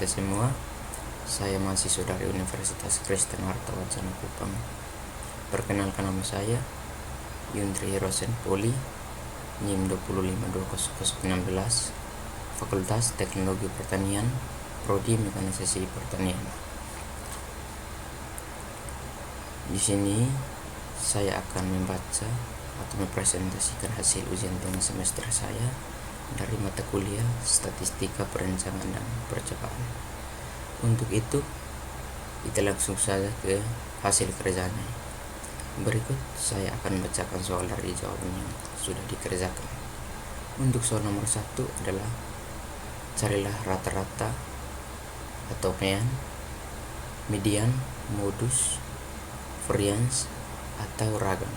kita semua. Saya mahasiswa dari Universitas Kristen Martawacana Kupang. Perkenalkan, nama saya Yuntri Rosen Poli, NIM 252016, Fakultas Teknologi Pertanian, Prodi Mekanisasi Pertanian. Di sini saya akan membaca atau mempresentasikan hasil ujian tengah semester saya dari mata kuliah Statistika Perencanaan dan Percepatan. Untuk itu, kita langsung saja ke hasil kerjanya. Berikut saya akan membacakan soal dari jawaban yang sudah dikerjakan. Untuk soal nomor 1 adalah carilah rata-rata atau median, modus, varians atau ragam,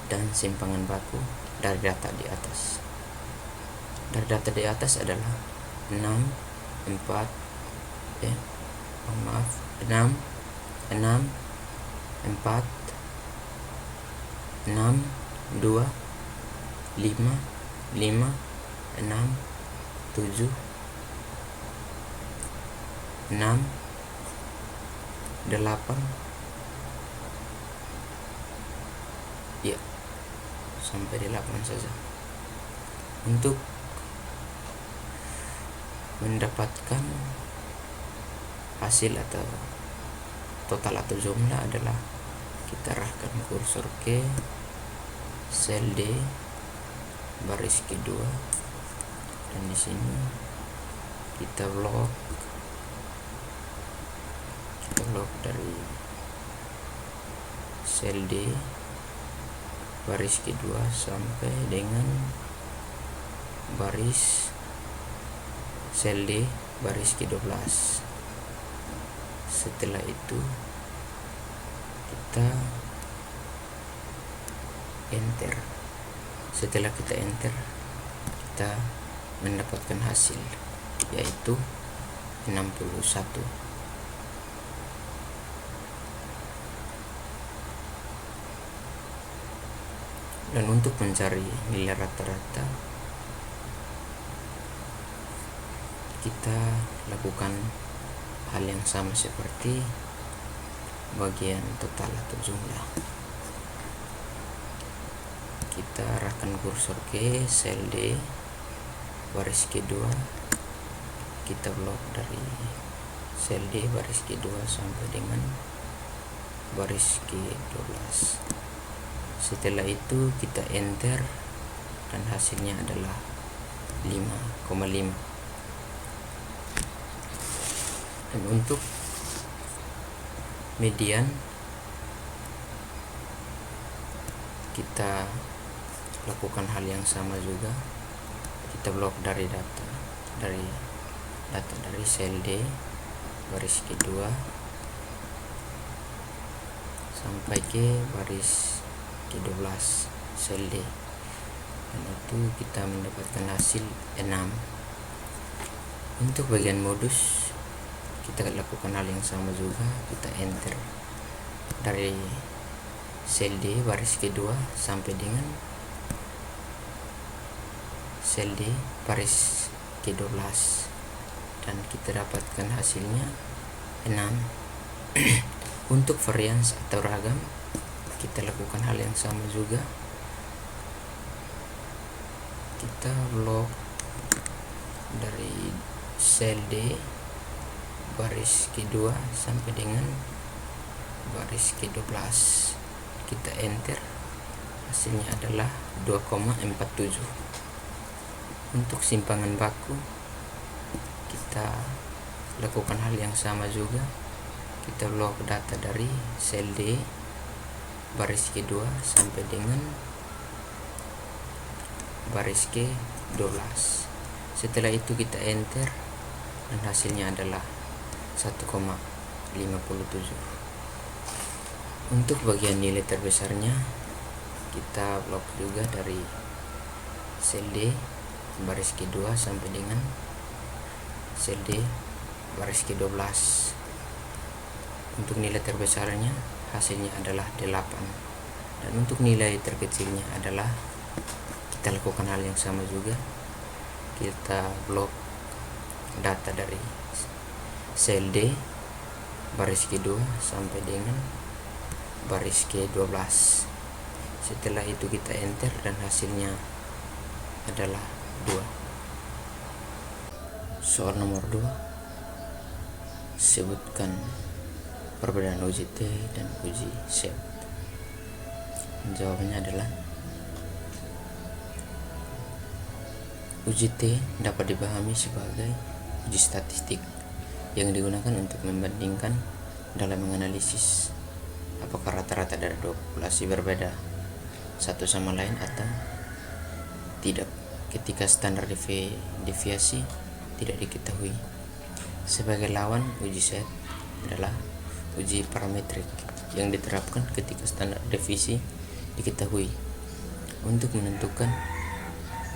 dan simpangan baku dari data di atas. Dari data di atas adalah 6, 4, 4, 6, 2, 5, 5, 6, 7, 6, 8, ya, sampai 8 saja. Untuk mendapatkan hasil atau total atau jumlah adalah kita arahkan kursor ke sel D baris kedua, dan di sini kita blok dari sel D baris kedua sampai dengan baris sel D baris ke-12. Setelah itu kita enter. Setelah kita enter, kita mendapatkan hasil, yaitu 61. Dan untuk mencari nilai rata-rata, kita lakukan hal yang sama seperti bagian total atau jumlah. Kita arahkan kursor ke sel D baris kedua, kita blok dari sel D baris kedua sampai dengan baris ke-12. Setelah itu kita enter, dan hasilnya adalah 5,5. Dan untuk median, kita lakukan hal yang sama juga. Kita blok dari data dari sel D baris kedua sampai ke baris ke-12 sel D, dan itu kita mendapatkan hasil 6. Untuk bagian modus, kita lakukan hal yang sama juga. Kita enter dari sel D baris kedua sampai dengan sel D baris ke-12, dan kita dapatkan hasilnya 6. Untuk varians atau ragam, kita lakukan hal yang sama juga. Kita blok dari sel D baris kedua sampai dengan baris ke-12. Kita enter, hasilnya adalah 2,47. Untuk simpangan baku, kita lakukan hal yang sama juga. Kita blok data dari sel D baris kedua sampai dengan baris ke-12. Setelah itu kita enter, dan hasilnya adalah 1,57. Untuk bagian nilai terbesarnya, kita blok juga dari sel D baris kedua sampai dengan sel D baris ke-12. Untuk nilai terbesarnya, hasilnya adalah 8. Dan untuk nilai terkecilnya adalah, kita lakukan hal yang sama juga. Kita blok data dari sel D baris kedua sampai dengan baris ke-12. Setelah itu kita enter dan hasilnya adalah 2. Soal nomor 2, sebutkan perbedaan uji T dan uji Z. Jawabannya adalah uji T dapat dipahami sebagai uji statistik yang digunakan untuk membandingkan dalam menganalisis apakah rata-rata dari dua populasi berbeda satu sama lain atau tidak ketika standar deviasi tidak diketahui. Sebagai lawan uji Z adalah uji parametrik yang diterapkan ketika standar deviasi diketahui untuk menentukan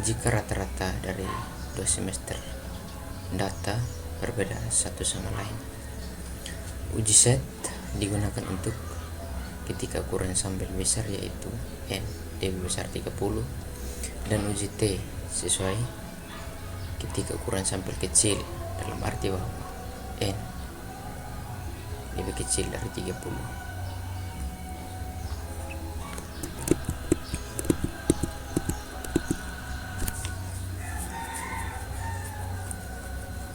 jika rata-rata dari 2 semester data berbeda satu sama lain. Uji Z digunakan untuk ketika ukuran sampel besar yaitu N lebih besar 30 dan uji T sesuai ketika ukuran sampel kecil dalam arti bahwa N lebih kecil dari 30.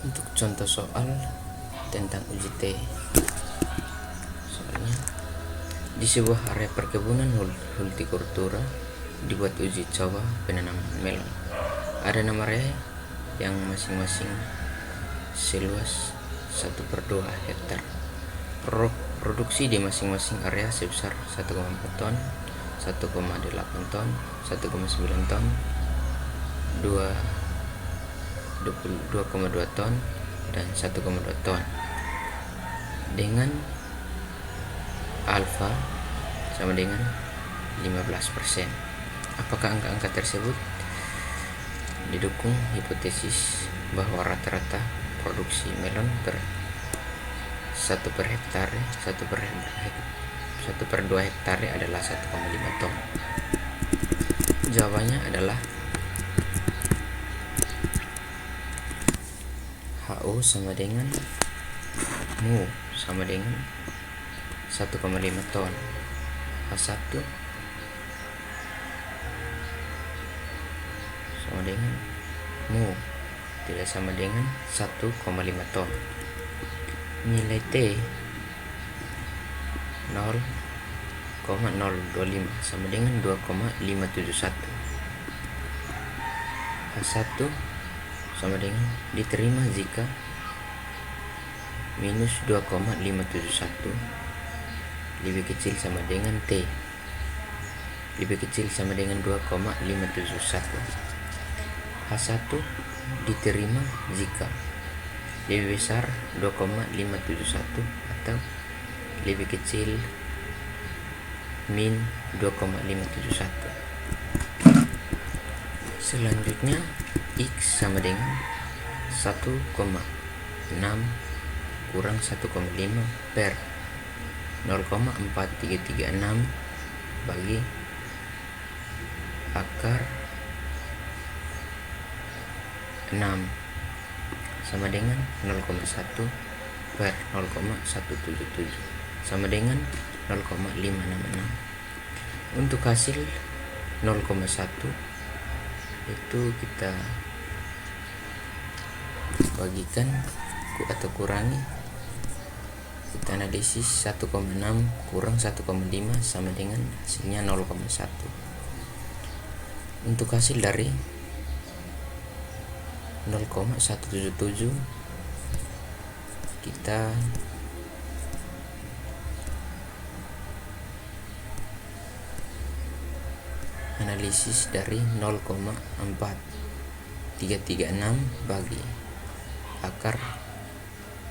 Untuk contoh soal tentang uji T, soalnya di sebuah area perkebunan hortikultura dibuat uji coba penanaman melon. Ada 6 area yang masing-masing seluas 1/2 hektar. Produksi di masing-masing area sebesar 1,4 ton, 1,8 ton, 1,9 ton, 2,2 ton, dan 1,2 ton dengan alfa sama dengan 15%. Apakah angka-angka tersebut didukung hipotesis bahwa rata-rata produksi melon per 1/2 hektare adalah 1,5 ton? Jawabannya adalah HO sama dengan mu sama dengan 1,5 ton. H1 sama dengan mu tidak sama dengan 1,5 ton. Nilai T 0,025 sama dengan 2,571. H1 sama dengan diterima jika minus 2,571 lebih kecil sama dengan T lebih kecil sama dengan 2,571. H1 diterima jika lebih besar 2,571 atau lebih kecil min 2,571. Selanjutnya X sama dengan 1,6 kurang 1,5 per 0,4336 bagi akar 6 sama dengan 0,1 per 0,177 sama dengan 0,566. Untuk hasil 0,1 itu kita bagikan atau kurangi, kita analisis 1,6 kurang 1,5 sama dengan hasilnya 0,1. Untuk hasil dari 0,177 kita analisis dari 0,4336 bagi akar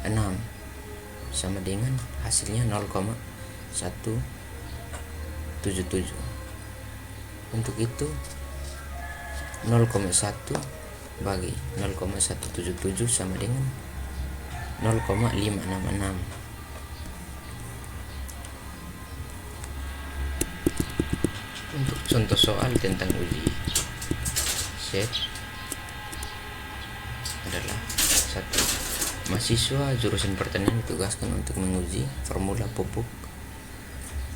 6 sama dengan hasilnya 0,177. Untuk itu 0,1 bagi 0,177 sama dengan 0,566. Untuk contoh soal tentang uji Z adalah 1. Mahasiswa jurusan pertanian ditugaskan untuk menguji formula pupuk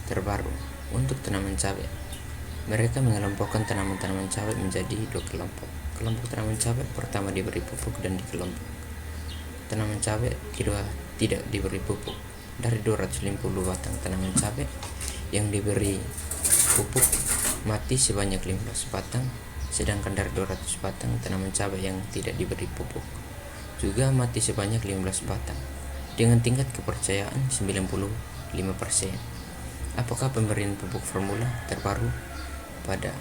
terbaru untuk tanaman cabai. Mereka mengelompokkan tanaman-tanaman cabai menjadi 2 kelompok. Kelompok tanaman cabai pertama diberi pupuk dan di kelompok tanaman cabai kedua tidak diberi pupuk. Dari 250 batang tanaman cabai yang diberi pupuk mati sebanyak 15 batang, sedangkan dari 200 batang tanaman cabai yang tidak diberi pupuk juga mati sebanyak 15 batang dengan tingkat kepercayaan 95%. Apakah pemberian pupuk formula terbaru pada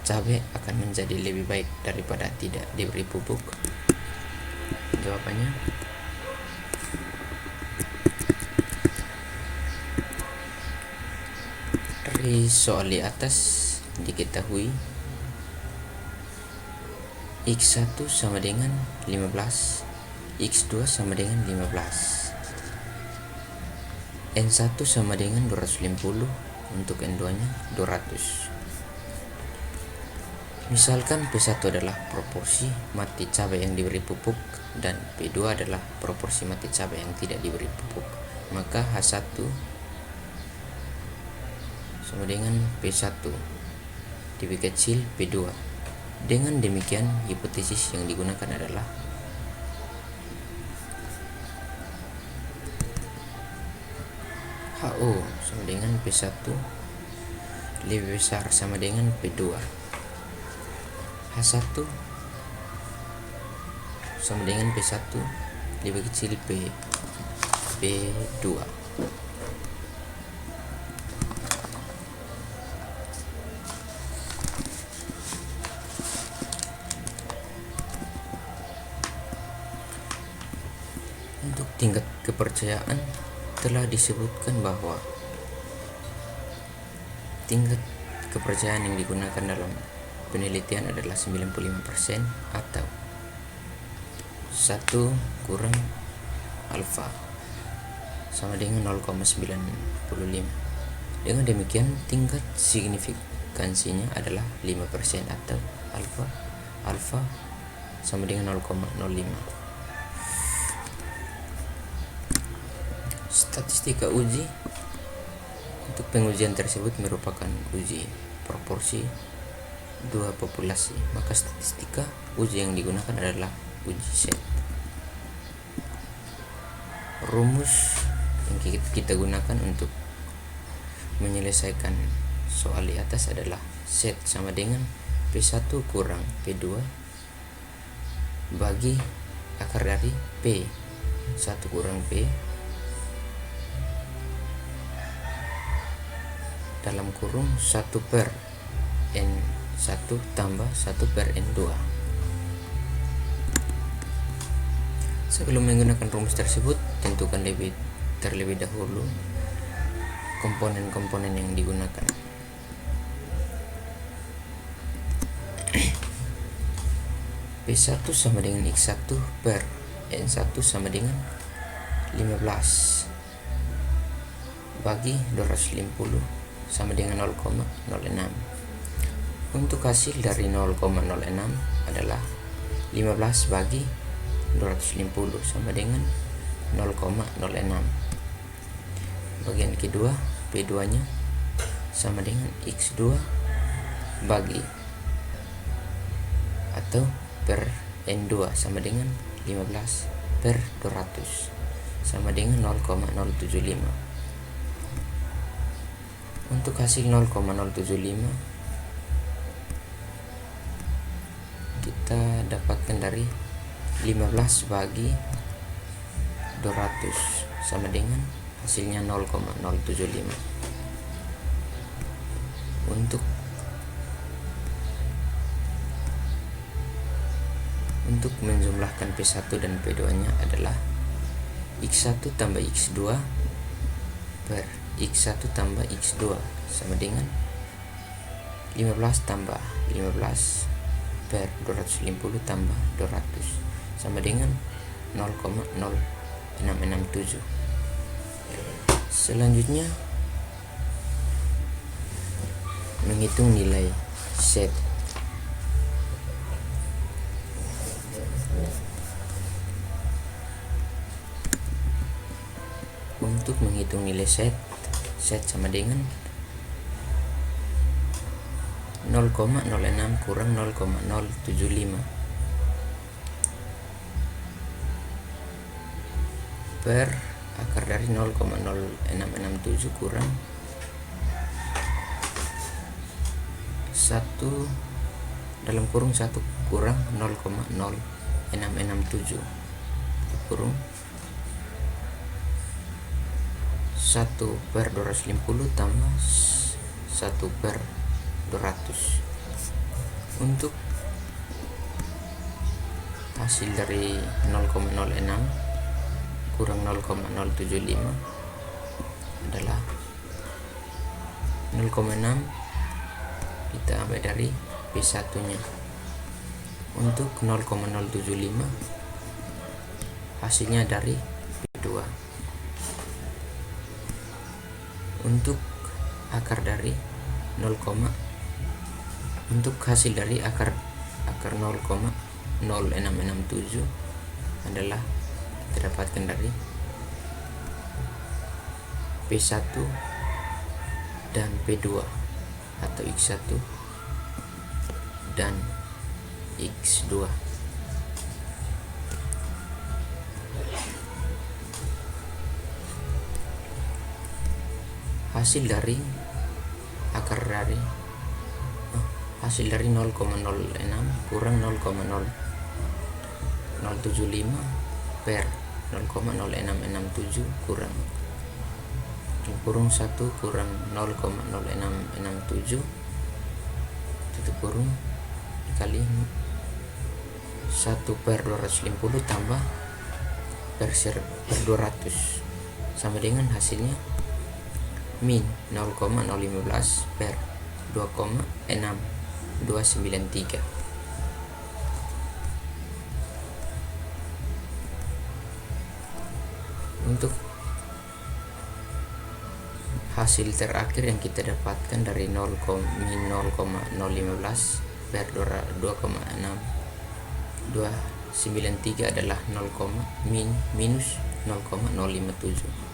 cabai akan menjadi lebih baik daripada tidak diberi pupuk? Jawabannya dari soal di atas diketahui X1 sama dengan 15, X2 sama dengan 15, N1 sama dengan 250, untuk N2 nya 200. Misalkan P1 adalah proporsi mati cabai yang diberi pupuk dan P2 adalah proporsi mati cabai yang tidak diberi pupuk, maka H1 sama dengan P1 lebih kecil P2. Dengan demikian, hipotesis yang digunakan adalah HO sama dengan P1 lebih besar sama dengan P2. H1 sama dengan P1 lebih kecil P2. Untuk tingkat kepercayaan telah disebutkan bahwa tingkat kepercayaan yang digunakan dalam penelitian adalah 95% atau 1 kurang alfa sama dengan 0,95. Dengan demikian tingkat signifikansinya adalah 5% atau alfa sama dengan 0,05. Statistika uji untuk pengujian tersebut merupakan uji proporsi dua populasi, maka statistika uji yang digunakan adalah uji set. Rumus yang kita gunakan untuk menyelesaikan soal di atas adalah set sama dengan P1 kurang P2 bagi akar dari P1 kurang P dalam kurung 1 per N1 tambah 1 per N2. Sebelum menggunakan rumus tersebut, tentukan terlebih dahulu komponen-komponen yang digunakan. P1 sama dengan X1 per N1 sama dengan 15 bagi 250 sama dengan 0,06. Untuk hasil dari 0,06 adalah 15 bagi 250 sama dengan 0,06. Bagian kedua, P2 nya sama dengan X2 bagi atau per N2 sama dengan 15 per 200 sama dengan 0,075. Untuk hasil 0,075 kita dapatkan dari 15 bagi 200 sama dengan hasilnya 0,075. Untuk menjumlahkan P1 dan P2 nya adalah X1 tambah X2 per X1 tambah X2 sama dengan 15 tambah 15 per 250 tambah 200 sama dengan 0,0667. Selanjutnya menghitung nilai set. Untuk menghitung nilai Z sama dengan 0,06 kurang 0,075 per akar dari 0,0667 kurang 1 dalam kurung 1 kurang 0,0667 kurung 1 per 250 tambah 1 per 200. Untuk hasil dari 0,06 kurang 0,075 adalah 0,6 kita ambil dari P1 nya. Untuk 0,075 hasilnya dari P2. Untuk akar dari 0, untuk hasil dari akar 0,0667 adalah kita dapatkan dari P1 dan P2 atau X1 dan X2. Hasil dari akar dari hasil dari 0,06 kurang 0,0075 per 0,0667 kurang 1 kurang 0,0667 tutup kurung dikali 1 per 250 tambah per 200 sama dengan hasilnya min 0,015 per 2,6293. Untuk hasil terakhir yang kita dapatkan dari min 0,015 per 2,6293 adalah minus 0,057.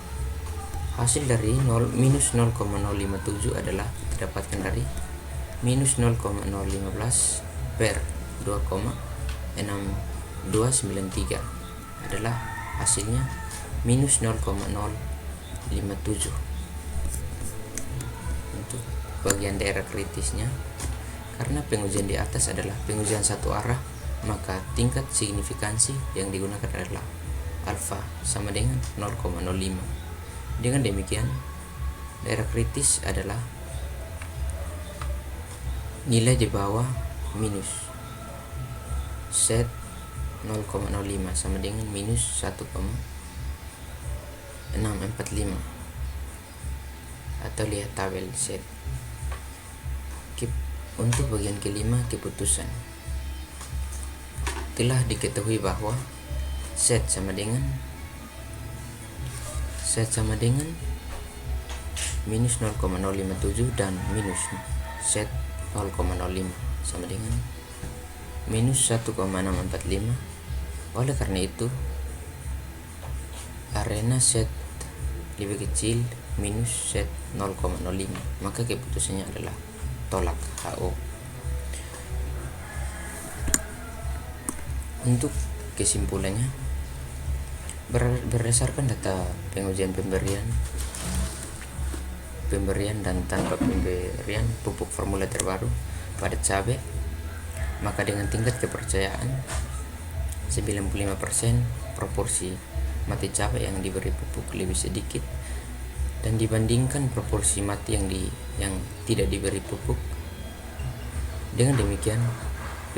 Hasil dari minus 0,057 adalah didapatkan dari minus 0,015 per 2,6293 adalah hasilnya minus 0,057. Untuk bagian daerah kritisnya, karena pengujian di atas adalah pengujian satu arah, maka tingkat signifikansi yang digunakan adalah alfa sama dengan 0,05. Dengan demikian, daerah kritis adalah nilai di bawah minus Z 0,05 sama dengan minus 1,645 atau lihat tabel Z. Untuk bagian kelima, keputusan. Telah diketahui bahwa Z sama dengan minus 0,057 dan minus Z 0,05 sama dengan minus 1,645. Oleh karena itu, arena Z lebih kecil minus Z 0,05, maka keputusannya adalah tolak HO. Untuk kesimpulannya, berdasarkan data pengujian pemberian dan tanpa pemberian pupuk formula terbaru pada cabai, maka dengan tingkat kepercayaan 95% proporsi mati cabai yang diberi pupuk lebih sedikit dan dibandingkan proporsi mati yang tidak diberi pupuk. Dengan demikian,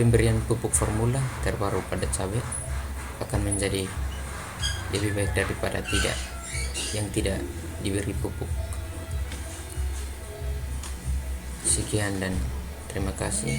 pemberian pupuk formula terbaru pada cabai akan menjadi lebih baik daripada yang tidak diberi pupuk. Sekian dan terima kasih.